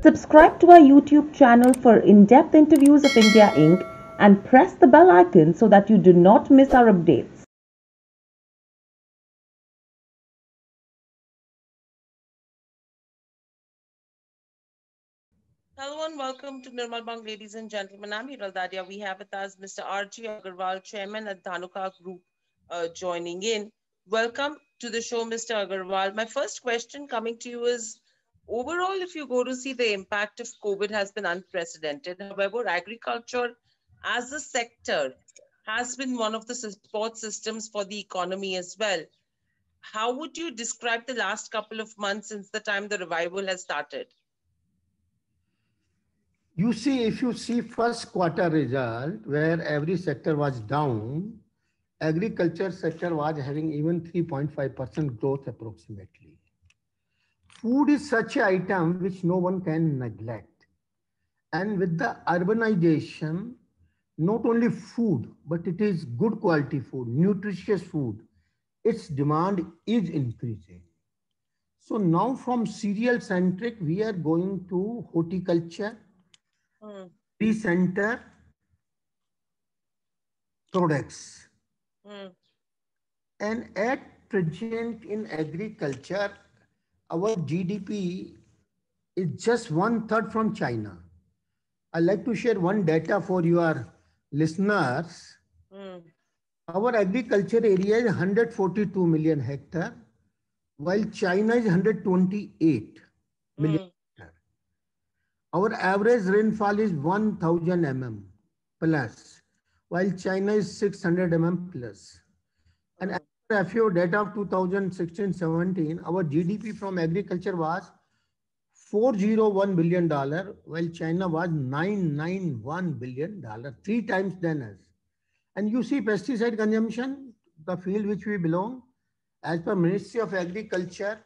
Subscribe to our YouTube channel for in-depth interviews of India Inc. and press the bell icon so that you do not miss our updates. Hello and welcome to Nirmal Bang, ladies and gentlemen. I'm Hiral Dadia. We have with us Mr. R.G. Agarwal, Chairman at Dhanuka Group, joining in. Welcome to the show, Mr. Agarwal. My first question coming to you is, overall, if you go to see, the impact of COVID has been unprecedented. However, agriculture as a sector has been one of the support systems for the economy as well. How would you describe the last couple of months since the time the revival has started? You see, if you see first quarter result where every sector was down, agriculture sector was having even 3.5% growth approximately. Food is such an item which no one can neglect. And with the urbanization, not only food, but it is good quality food, nutritious food, its demand is increasing. So now from cereal centric, we are going to horticulture, Hmm. center products. Hmm. And at present in agriculture, our GDP is just one third from China. I'd like to share one data for your listeners. Hmm. Our agriculture area is 142 million hectare, while China is 128 million Hmm. hectare. Our average rainfall is 1000 mm plus, while China is 600 mm plus. And as Hmm. per FAO data of 2016-17, our GDP from agriculture was $401 billion, while China was $991 billion, three times than us. And you see pesticide consumption, the field which we belong, as per Ministry of Agriculture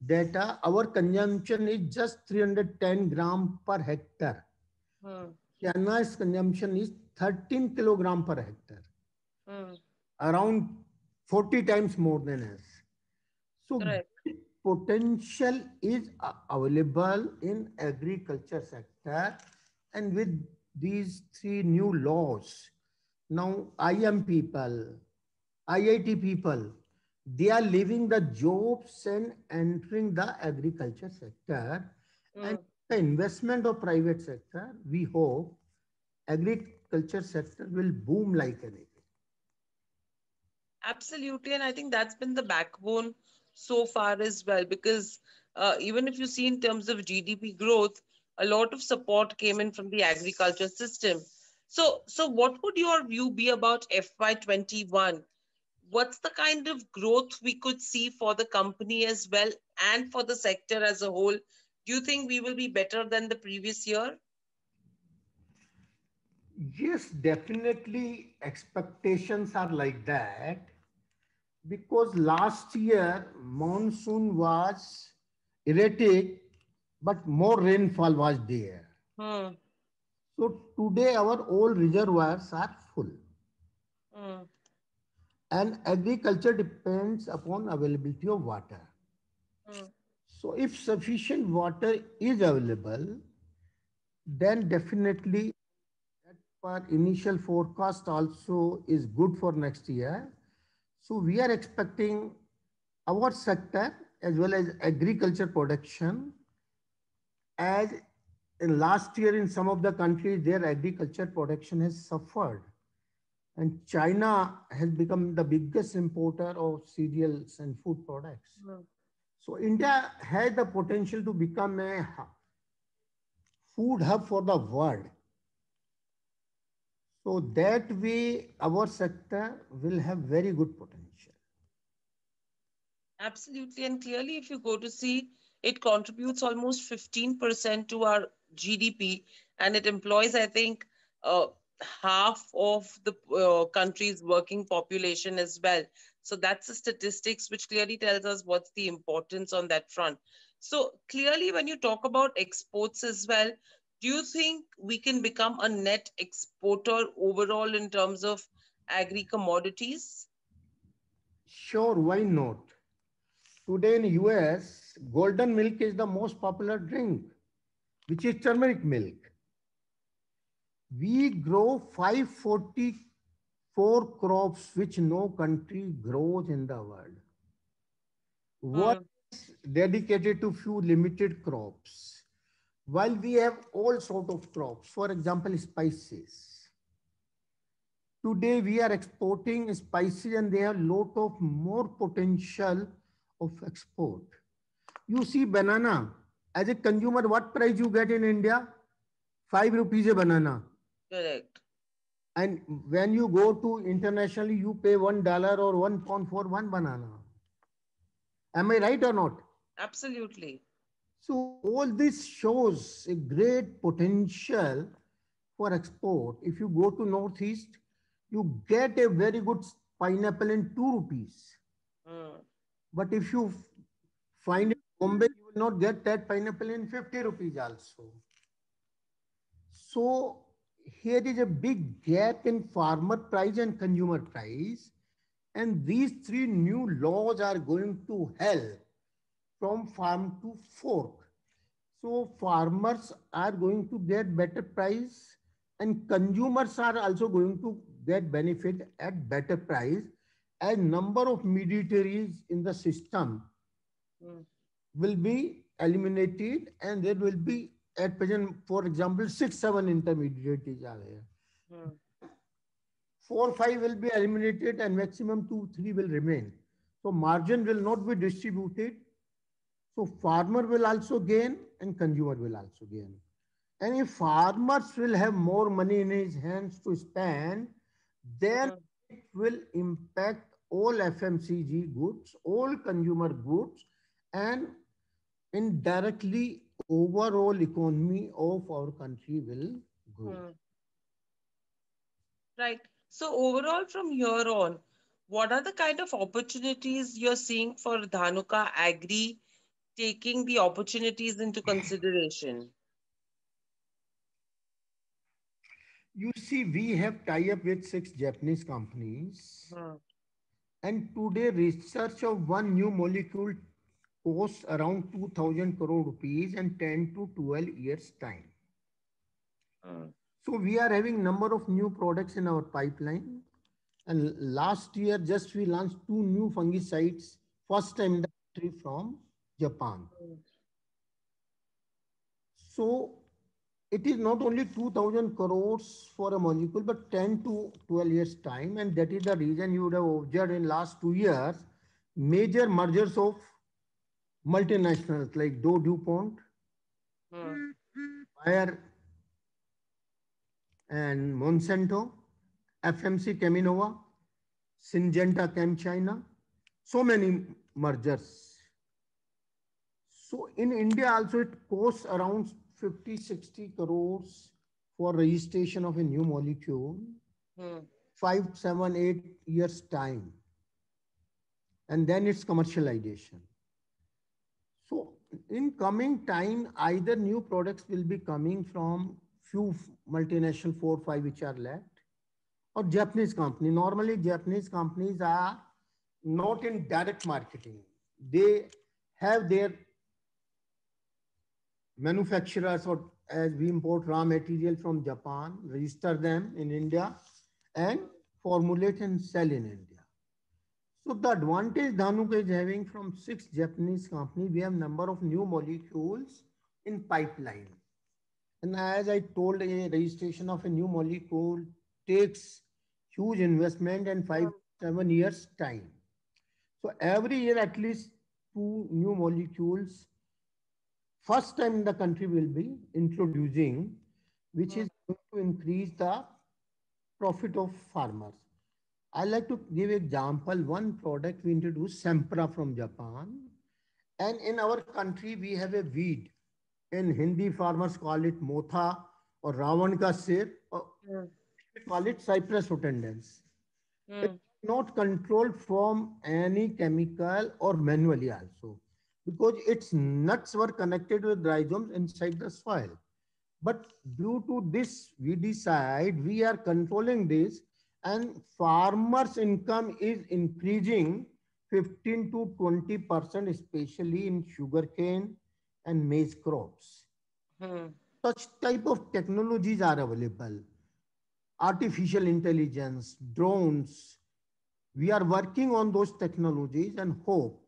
data, our consumption is just 310 gram per hectare. Hmm. China's consumption is 13 kilogram per hectare, Hmm. around 40 times more than us. So Correct. potential is available in agriculture sector, and with these three new laws, now IM people, IIT people, they are leaving the jobs and entering the agriculture sector, and Hmm. the investment of private sector, we hope agriculture sector will boom like anything. Absolutely. And I think that's been the backbone so far as well, because even if you see in terms of GDP growth, a lot of support came in from the agriculture system. So what would your view be about FY21? What's the kind of growth we could see for the company as well and for the sector as a whole? Do you think we will be better than the previous year? Yes, definitely expectations are like that because last year monsoon was erratic, but more rainfall was there. Hmm. So today our all reservoirs are full, Hmm. and agriculture depends upon availability of water. Hmm. So if sufficient water is available, then definitely our initial forecast also is good for next year. So we are expecting our sector as well as agriculture production, as in last year in some of the countries their agriculture production has suffered, and China has become the biggest importer of cereals and food products. Hmm. So India has the potential to become a food hub for the world. So that way our sector will have very good potential. Absolutely. And clearly, if you go to see, it contributes almost 15% to our GDP, and it employs, I think, uh, half of the country's working population as well. So that's the statistics which clearly tells us what's the importance on that front. So clearly, when you talk about exports as well, do you think we can become a net exporter overall in terms of agri commodities? Sure, why not? Today in US, golden milk is the most popular drink, which is turmeric milk. We grow 544 crops which no country grows in the world. One is dedicated to few limited crops. While we have all sort of crops, for example, spices. Today we are exporting spices and they have lot of more potential of export. You see banana, as a consumer, what price you get in India? 5 rupees a banana. Correct. And when you go to internationally, you pay $1 or £1 for one banana. Am I right or not? Absolutely. So all this shows a great potential for export. If you go to Northeast, you get a very good pineapple in 2 rupees. But if you find it in Bombay, you will not get that pineapple in 50 rupees also. So here is a big gap in farmer price and consumer price. And these three new laws are going to help from farm to fork. So farmers are going to get better price and consumers are also going to get benefit at better price. A number of mediaries in the system will be eliminated and there will be at present, for example, 6-7 intermediaries are there. 4-5 will be eliminated and maximum 2-3 will remain. So margin will not be distributed. So farmer will also gain and consumer will also gain. And if farmers will have more money in his hands to spend, then it will impact all FMCG goods, all consumer goods, and indirectly overall economy of our country will grow. Right. So overall from here on, what are the kind of opportunities you're seeing for Dhanuka Agri taking the opportunities into consideration? You see, we have tie-up with 6 Japanese companies. And today research of one new molecule costs around 2,000 crore rupees and 10 to 12 years time. So we are having number of new products in our pipeline. And last year, just we launched 2 new fungicides, first time in the country from Japan. So it is not only 2,000 crores for a molecule, but 10 to 12 years time. And that is the reason you would have observed in last 2 years, major mergers of multinationals like Dow DuPont, Bayer and Monsanto, FMC Cheminova, Syngenta ChemChina, so many mergers. So in India also it costs around 50-60 crores for registration of a new molecule, 5-7-8 years time. And then it's commercialization. So in coming time, either new products will be coming from few multinational 4-5 which are left, or Japanese company. Normally Japanese companies are not in direct marketing. They have their manufacturers, or as we import raw material from Japan, register them in India and formulate and sell in India. So the advantage Dhanuka is having from 6 Japanese companies, we have number of new molecules in pipeline. And as I told, a registration of a new molecule takes huge investment and 5-7 years time. So every year at least 2 new molecules first time in the country will be introducing, which is going to increase the profit of farmers. I like to give example. One product we introduced, Sempra from Japan. And in our country, we have a weed. In Hindi, farmers call it motha or Ravan ka sir, or we call it Cyprus rotundans. It's not controlled from any chemical or manually also, because its nuts were connected with rhizomes inside the soil. But due to this weedicide, we are controlling this, and farmers' income is increasing 15 to 20%, especially in sugarcane and maize crops. such type of technologies are available. Artificial intelligence, drones. We are working on those technologies and hope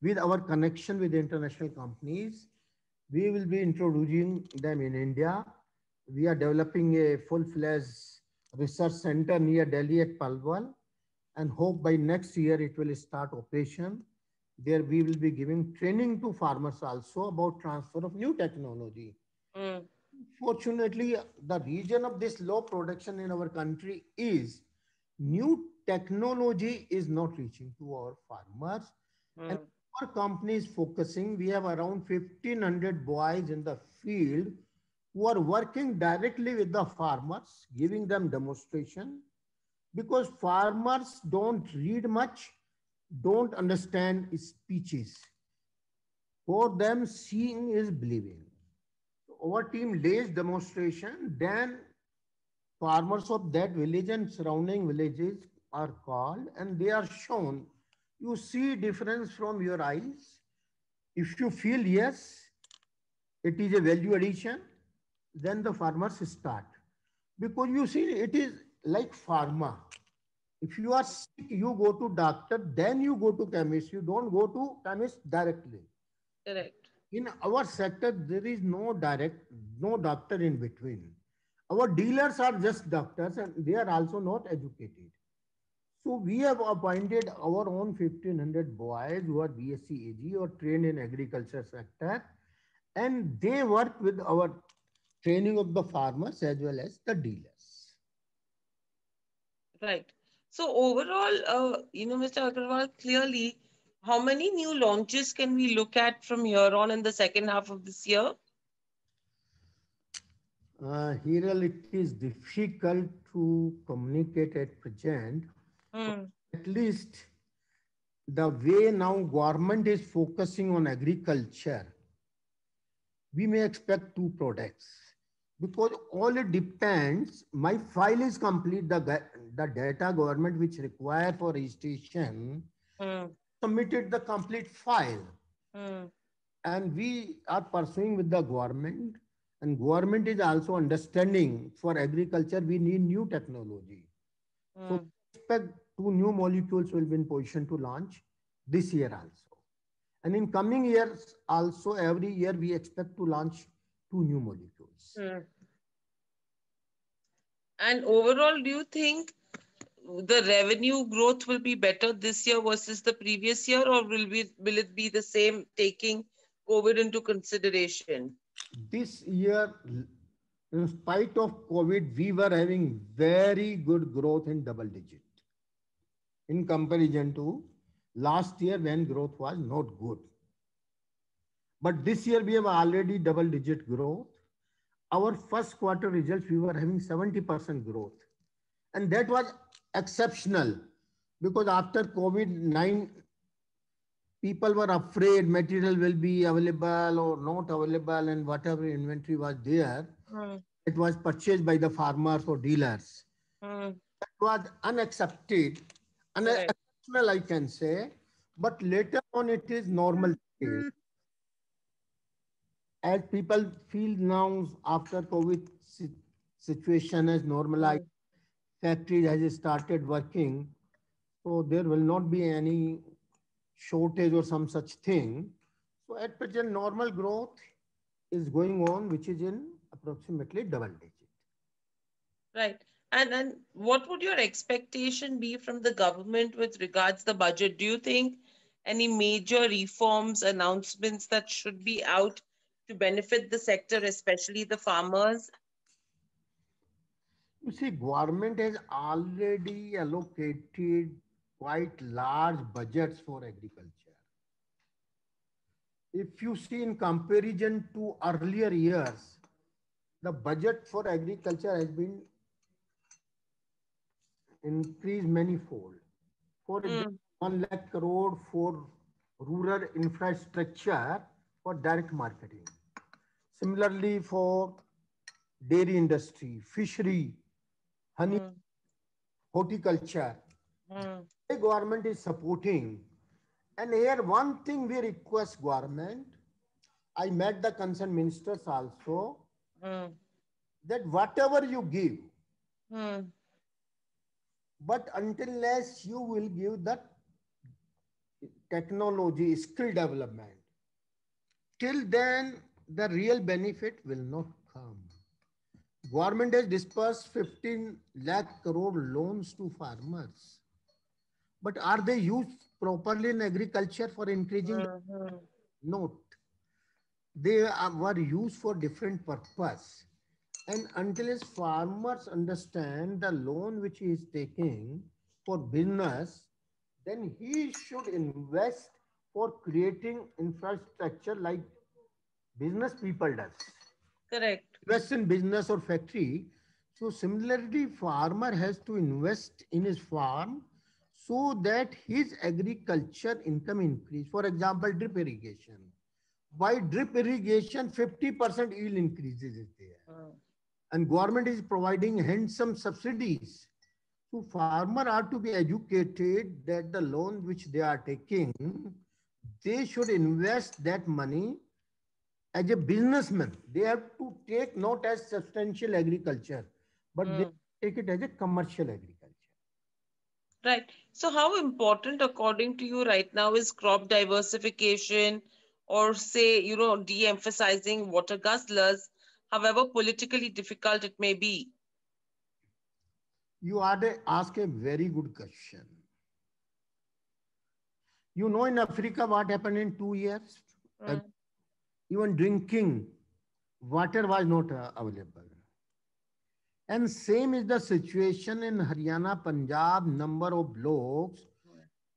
with our connection with international companies, we will be introducing them in India. We are developing a full-fledged research center near Delhi at Palwal and hope by next year it will start operation. There we will be giving training to farmers also about transfer of new technology. Mm. Fortunately, the reason of this low production in our country is new technology is not reaching to our farmers. And Mm. our company is focusing. We have around 1,500 boys in the field who are working directly with the farmers, giving them demonstration because farmers don't read much, don't understand speeches. For them, seeing is believing. Our team lays demonstration, then farmers of that village and surrounding villages are called and they are shown. You see difference from your eyes. If you feel yes, it is a value addition, then the farmers start. Because you see, it is like pharma. If you are sick, you go to doctor, then you go to chemist. You don't go to chemist directly. Correct. In our sector, there is no doctor in between. Our dealers are just doctors and they are also not educated. So we have appointed our own 1,500 boys who are BSc AG or trained in agriculture sector, and they work with our training of the farmers as well as the dealers. Right. So overall, Mr. Agarwal, clearly, how many new launches can we look at from here on in the second half of this year? Here it is difficult to communicate at present. Hmm. At least the way now government is focusing on agriculture, we may expect two products because all it depends. My file is complete. The data government which require for registration Hmm. submitted the complete file, Hmm. and we are pursuing with the government. And government is also understanding for agriculture we need new technology. So Hmm. we expect two new molecules will be in position to launch this year also. And in coming years also, every year we expect to launch two new molecules. Hmm. And overall, do you think the revenue growth will be better this year versus the previous year, or will it be the same taking COVID into consideration? This year, in spite of COVID, we were having very good growth in double digit in comparison to last year when growth was not good. But this year we have already double digit growth. Our first quarter results, we were having 70% growth. And that was exceptional because after COVID-19, people were afraid material will be available or not available, and whatever inventory was there, Hmm. it was purchased by the farmers or dealers. Hmm. That was unaccepted, Correct. exceptional, I can say. But later on, it is normal. As people feel now after COVID situation has normalized, Hmm. factories has started working, so there will not be any shortage or some such thing. So at present, normal growth is going on, which is in approximately double digit. Right. And what would your expectation be from the government with regards the budget? Do you think any major reforms, announcements that should be out to benefit the sector, especially the farmers? You see, government has already allocated quite large budgets for agriculture. If you see in comparison to earlier years, the budget for agriculture has been increased manifold. For example, Hmm. 1 lakh crore for rural infrastructure for direct marketing. Similarly, for dairy industry, fishery, honey, Hmm. horticulture, Hmm. the government is supporting. And here, one thing we request government, I met the concerned ministers also. Hmm. that whatever you give, Hmm. but until unless you will give the technology, skill development, till then the real benefit will not come. Government has disbursed 15 lakh crore loans to farmers. But are they used properly in agriculture for increasing the Hmm. note? Were used for different purpose. And until his farmers understand the loan which he is taking for business, then he should invest for creating infrastructure like business people does. Correct. Invest in business or factory. So similarly, farmer has to invest in his farm so that his agriculture income increase. For example, drip irrigation. By drip irrigation, 50% yield increases is there. Hmm. And government is providing handsome subsidies. So farmer are to be educated that the loan which they are taking, they should invest that money as a businessman. They have to take not as substantial agriculture, but they Hmm. take it as a commercial agriculture. Right. So, how important, according to you, right now is crop diversification, or say, de-emphasizing water guzzlers, however politically difficult it may be? You are to ask a very good question. You know in Africa what happened in 2 years? Uh, Mm, Even drinking water was not available. And same is the situation in Haryana, Punjab, number of blocks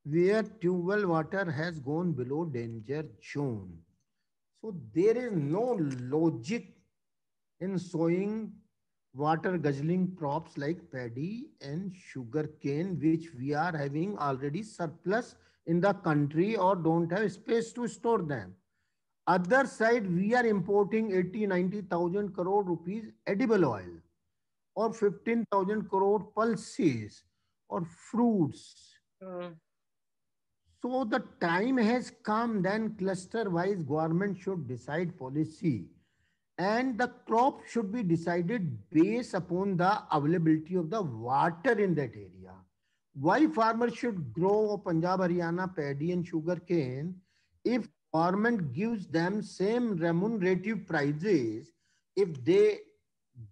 where tube water has gone below danger zone. So there is no logic in sowing water guzzling crops like paddy and sugar cane, which we are having already surplus in the country or don't have space to store them. Other side, we are importing 80-90,000 crore rupees edible oil or 15,000 crore pulses or fruits. mm, So the time has come, then cluster wise government should decide policy and the crop should be decided based upon the availability of the water in that area. Why farmers should grow Punjab, Haryana paddy and sugar cane if government gives them same remunerative prices if they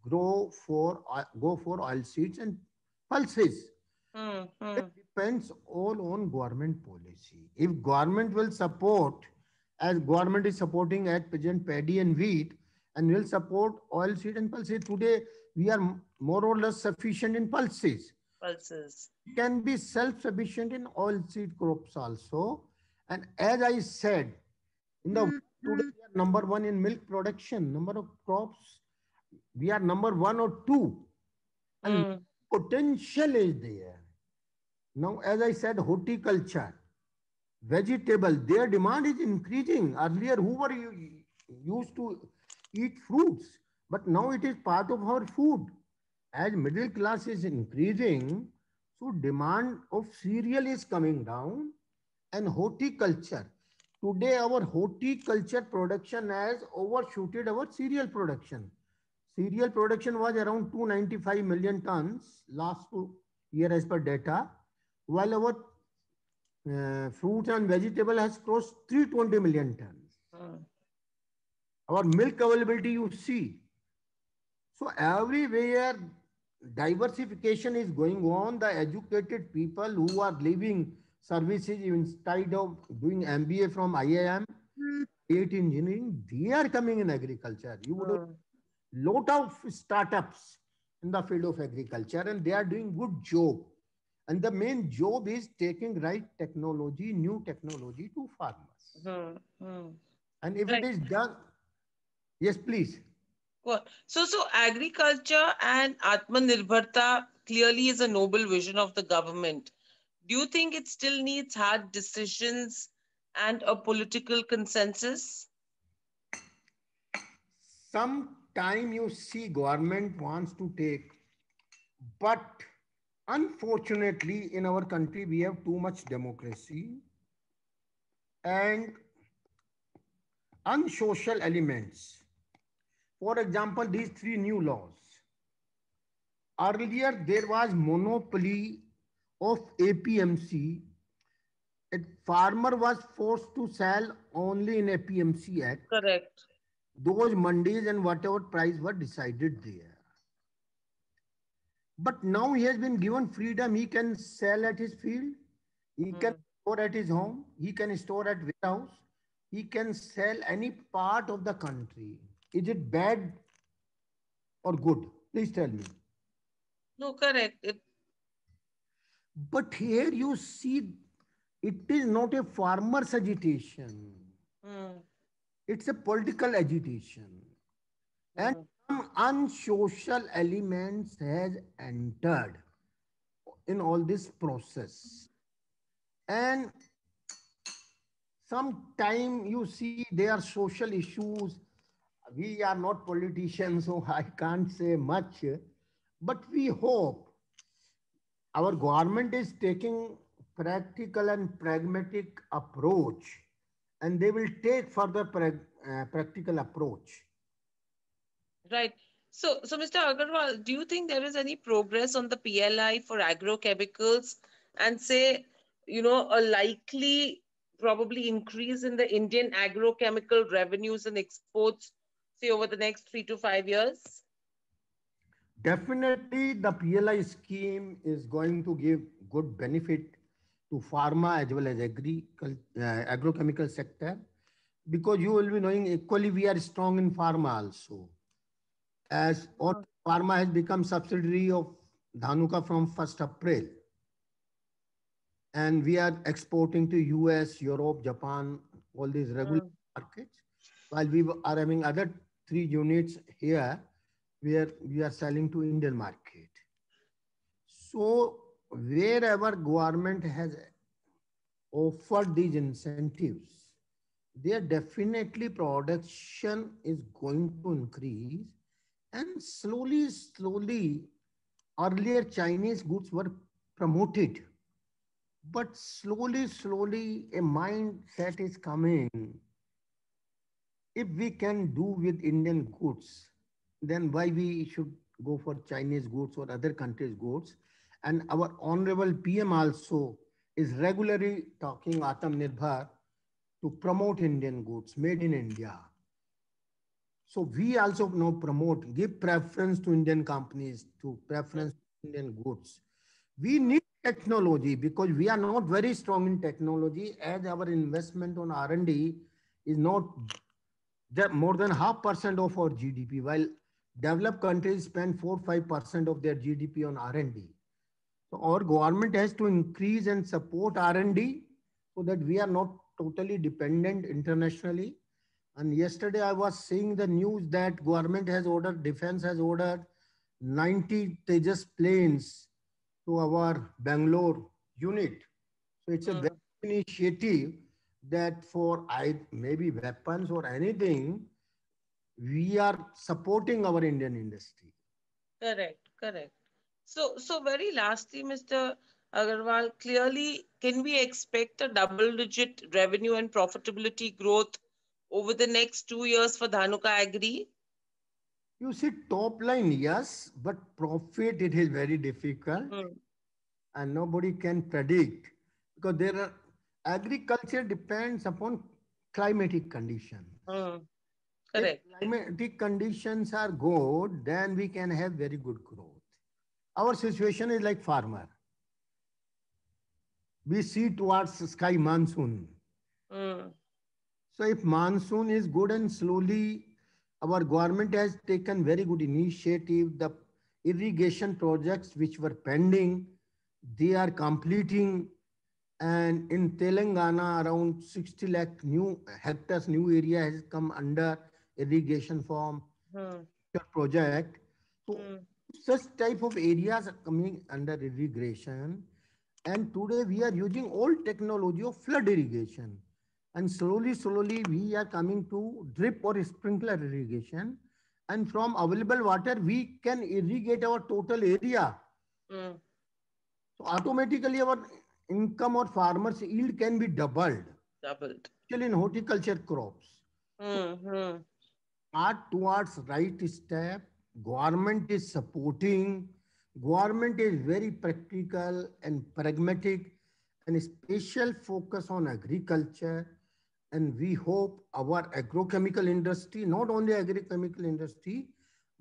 go for oil seeds and pulses. mm, It mm, depends all on government policy. If government will support, as government is supporting at present paddy and wheat, and will support oil seed and pulses. Today, we are more or less sufficient in pulses. pulses. We can be self-sufficient in oil seed crops also. And as I said, in the today we are number one in milk production, number of crops, we are number one or two. And Mm, potential is there. Now, as I said, horticulture, vegetable, their demand is increasing. Earlier, who were used to eat fruits, but now it is part of our food. As middle class is increasing, so demand of cereal is coming down and horticulture. Today, our horticulture production has overshooted our cereal production. Cereal production was around 295 million tons last year as per data, while our fruits and vegetable has crossed 320 million tons. mm, Our milk availability, you see. So everywhere diversification is going on. The educated people who are leaving services instead of doing MBA from IIM, IIT engineering, they are coming in agriculture. You would have mm. lot of startups in the field of agriculture and they are doing good job. And the main job is taking right technology, new technology to farmers. Hmm. Hmm. And if it Right. is done, yes, please. Good. So agriculture and Atmanirbharta clearly is a noble vision of the government. Do you think it still needs hard decisions and a political consensus? Sometime you see government wants to take, but unfortunately in our country we have too much democracy and unsocial elements. For example, these three new laws. Earlier, there was monopoly of APMC. A farmer was forced to sell only in APMC Act. Correct. Those mandis and whatever price were decided there. But now he has been given freedom. He can sell at his field. He can store at his home. He can store at warehouse. He can sell any part of the country. Is it bad or good? Please tell me. No, correct. But here you see, it is not a farmer's agitation. It's a political agitation. And some unsocial elements has entered in all this process. And sometime you see there are social issues. We are not politicians, so I can't say much. But we hope our government is taking practical and pragmatic approach, and they will take further practical approach. Right. So, Mr. Agarwal, do you think there is any progress on the PLI for agrochemicals and say, a likely probably increase in the Indian agrochemical revenues and exports, say, over the next 3 to 5 years? Definitely, the PLI scheme is going to give good benefit to pharma as well as agrochemical sector, because you will be knowing equally we are strong in pharma also. As pharma has become subsidiary of Dhanuka from 1st April. And we are exporting to US, Europe, Japan, all these regular markets, while we are having other 3 units here where we are selling to Indian market. So wherever government has offered these incentives, there definitely production is going to increase, and slowly, earlier Chinese goods were promoted, but slowly a mindset is coming. If we can do with Indian goods, then why we should go for Chinese goods or other countries' goods? And our honorable PM also is regularly talking Atmanirbhar to promote Indian goods made in India. So we also now promote, give preference to Indian companies, to preference to Indian goods. We need technology because we are not very strong in technology, as our investment on R&D is not more than 0.5% of our GDP, while developed countries spend 4-5% of their GDP on R&D. So our government has to increase and support R&D so that we are not totally dependent internationally. And yesterday I was seeing the news that government has ordered, defense has ordered 90 Tejas planes to our Bangalore unit. So it's a very initiative that for maybe weapons or anything, we are supporting our Indian industry. Correct. So very lastly, Mr. Agarwal, clearly, can we expect a double-digit revenue and profitability growth over the next 2 years for Dhanuka Agri? You see, top line, yes, but profit, it is very difficult. And nobody can predict, because there are agriculture depends upon climatic conditions. Correct. If climatic conditions are good, then we can have very good growth. Our situation is like farmer. We see towards sky monsoon. So if monsoon is good and slowly, our government has taken very good initiative. The irrigation projects which were pending, they are completing. And in Telangana, around 60 lakh new hectares, new area has come under irrigation form project. So such type of areas are coming under irrigation. And today we are using old technology of flood irrigation. And slowly we are coming to drip or sprinkler irrigation. And from available water, we can irrigate our total area. So automatically our income or farmers' yield can be doubled. Especially in horticulture crops. are towards right step. Government is supporting. Government is very practical and pragmatic and special focus on agriculture. And we hope our agrochemical industry, not only agrochemical industry,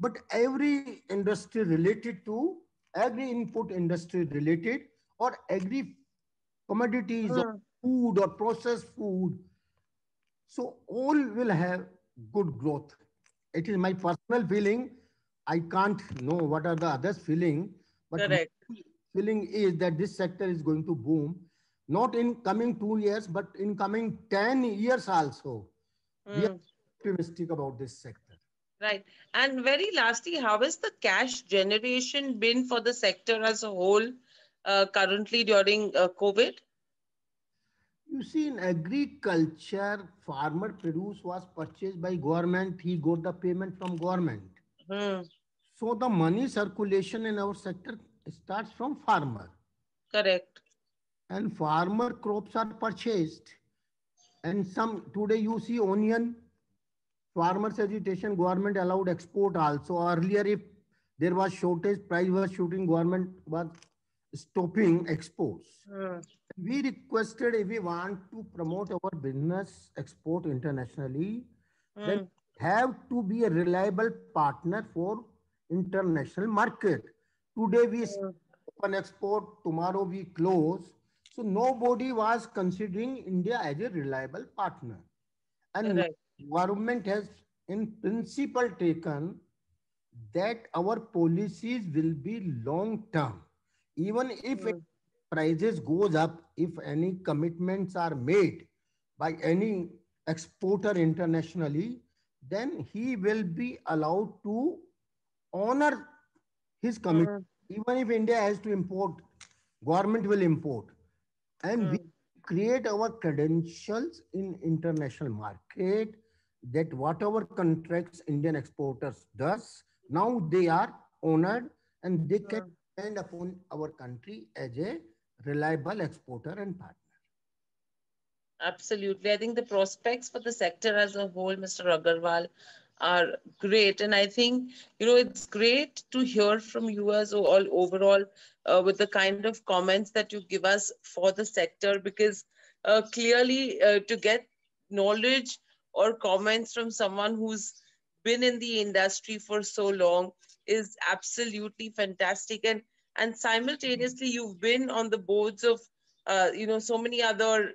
but every industry related to agri input industry related or agri commodities or Mm, food or processed food. So all will have good growth. It is my personal feeling. I can't know what are the others feeling, but my correct. feeling is that this sector is going to boom, not in coming 2 years, but in coming 10 years also. We are Mm, optimistic about this sector. right. And very lastly, how has the cash generation been for the sector as a whole currently during COVID? You see, in agriculture, farmer produce was purchased by government. He got the payment from government. Mm, So the money circulation in our sector starts from farmer. correct. And farmer crops are purchased. And some today you see onion, farmers agitation, government allowed export also. Earlier, if there was shortage, price was shooting, government was stopping exports. Mm, We requested if we want to promote our business export internationally, then mm, have to be a reliable partner for international market. Today we mm, open export, tomorrow we close. So nobody was considering India as a reliable partner. And correct. government has in principle taken that our policies will be long term. Even if Mm, prices goes up, if any commitments are made by any exporter internationally, then he will be allowed to honor his commitment. mm, Even if India has to import, government will import. And we mm. create our credentials in international market that whatever contracts Indian exporters does, now they are honored and they can Mm. depend upon our country as a reliable exporter and partner. Absolutely. I think the prospects for the sector as a whole, Mr. Agarwal, are great. And I think, it's great to hear from you as all overall with the kind of comments that you give us for the sector, because clearly to get knowledge or comments from someone who's been in the industry for so long is absolutely fantastic. And simultaneously, you've been on the boards of so many other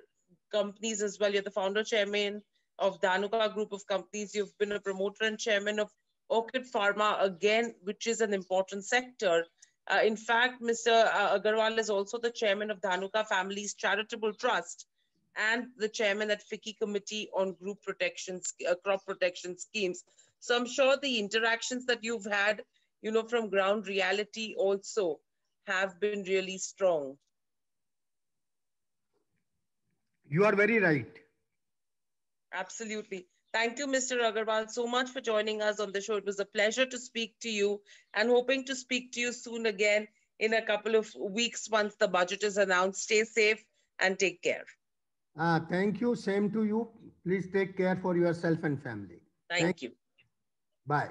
companies as well. You're the founder chairman of Dhanuka Group of Companies. You've been a promoter and chairman of Orchid Pharma, again, which is an important sector. In fact, Mr. Agarwal is also the chairman of Dhanuka Families Charitable Trust and the chairman at FICCI Committee on Group Protection, Crop Protection Schemes. So I'm sure the interactions that you've had, from ground reality also have been really strong. You are very right. Absolutely. Thank you, Mr. Agarwal, so much for joining us on the show. It was a pleasure to speak to you and hoping to speak to you soon again in a couple of weeks once the budget is announced. Stay safe and take care. Thank you. Same to you. Please take care for yourself and family. Thank Thank you. you. Bye.